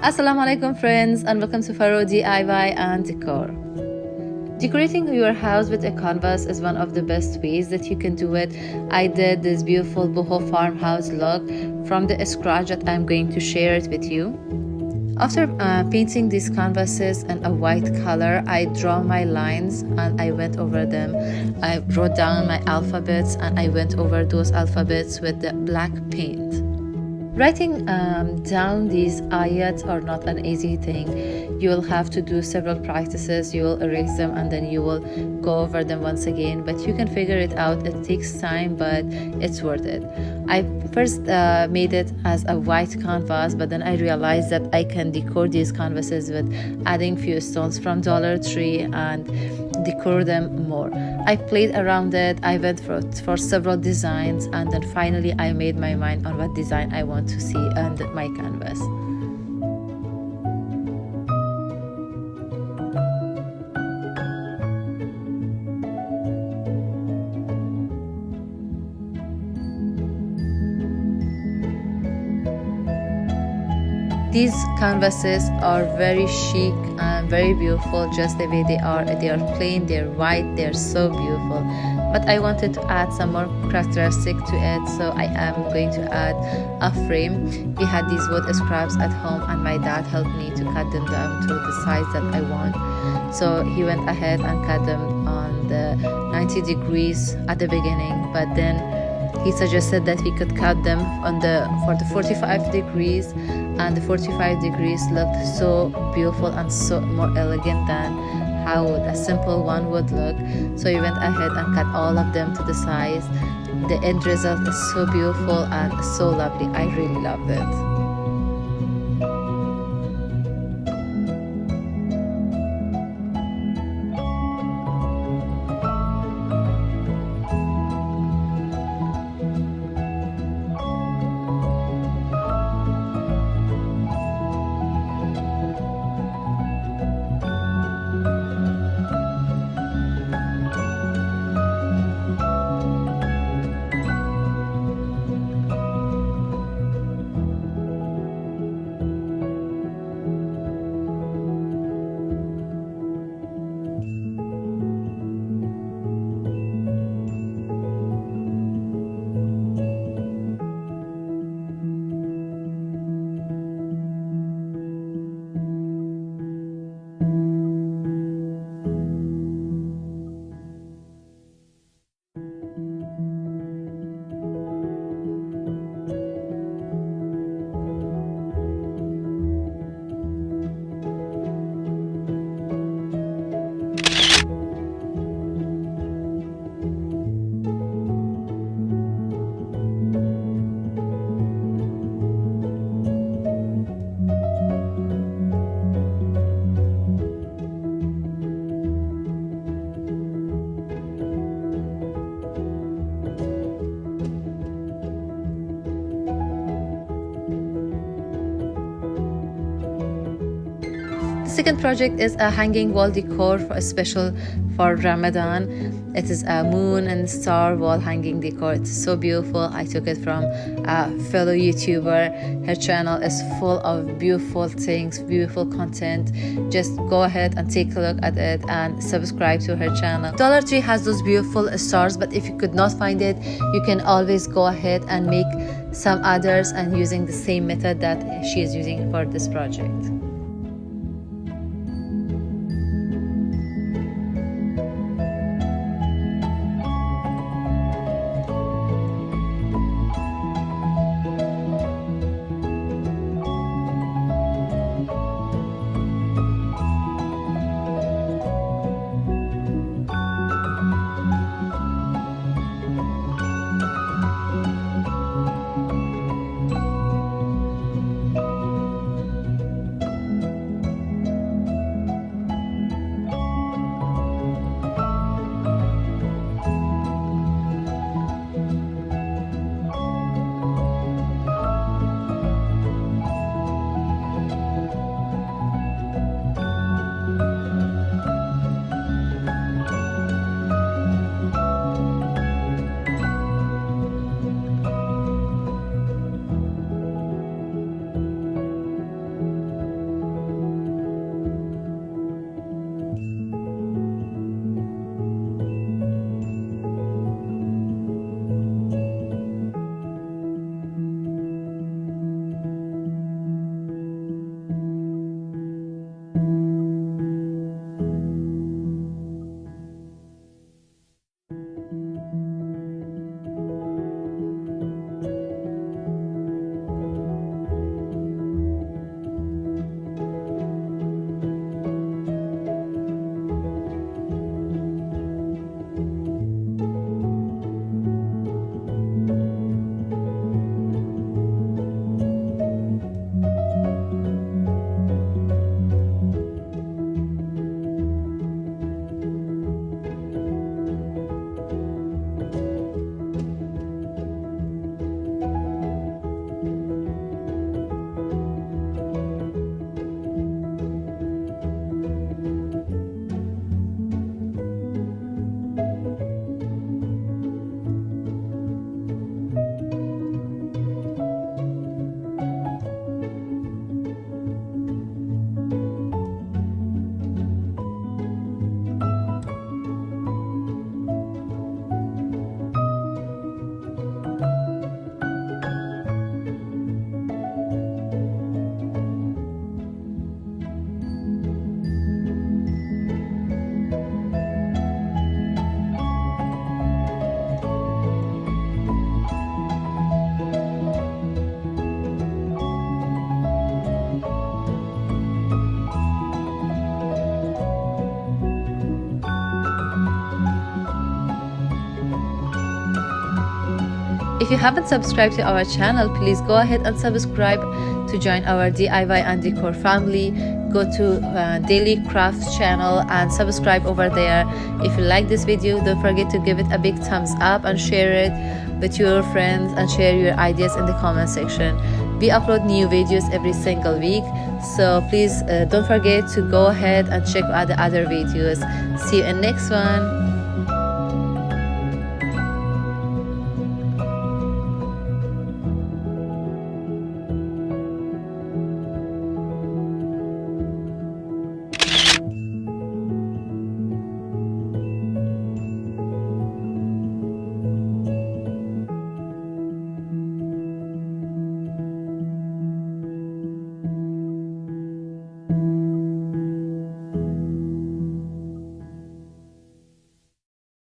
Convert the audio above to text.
Assalamu alaikum friends, and welcome to Faro DIY and Decor. Decorating your house with a canvas is one of the best ways that you can do it. I did this beautiful boho farmhouse look from the scratch that I'm going to share it with you. After painting these canvases in a white color, I draw my lines and I went over them. I wrote down my alphabets and I went over those alphabets with the black paint. Writing down these ayats are not an easy thing. You will have to do several practices. You will erase them and then you will go over them once again, but you can figure it out. It takes time, but it's worth it. I first made it as a white canvas, but then I realized that I can decor these canvases with adding few stones from Dollar Tree and decor them more. I played around it. I went for several designs, and then finally I made my mind on what design I want to see on my canvas. These canvases are very chic and very beautiful, just the way they are. They are plain, they're white, they're so beautiful. But I wanted to add some more characteristic to it, so I am going to add a frame. We had these wood scraps at home and my dad helped me to cut them down to the size that I want. So he went ahead and cut them on the 90 degrees at the beginning, but then he suggested that we could cut them for the 45 degrees, and the 45 degrees looked so beautiful and so more elegant than how a simple one would look. So we went ahead and cut all of them to the size. The end result is so beautiful and so lovely. I really loved it. The second project is a hanging wall decor for a special for Ramadan. It is a moon and star wall hanging decor. It's so beautiful. I took it from a fellow YouTuber. Her channel is full of beautiful things, beautiful content. Just go ahead and take a look at it and subscribe to her channel. Dollar Tree has those beautiful stars, but if you could not find it, you can always go ahead and make some others and using the same method that she is using for this project. If you haven't subscribed to our channel, please go ahead and subscribe to join our DIY and decor family. Go to Daily Crafts channel and subscribe over there. If you like this video, don't forget to give it a big thumbs up and share it with your friends and share your ideas in the comment section. We upload new videos every single week, so please don't forget to go ahead and check out the other videos. See you in next one.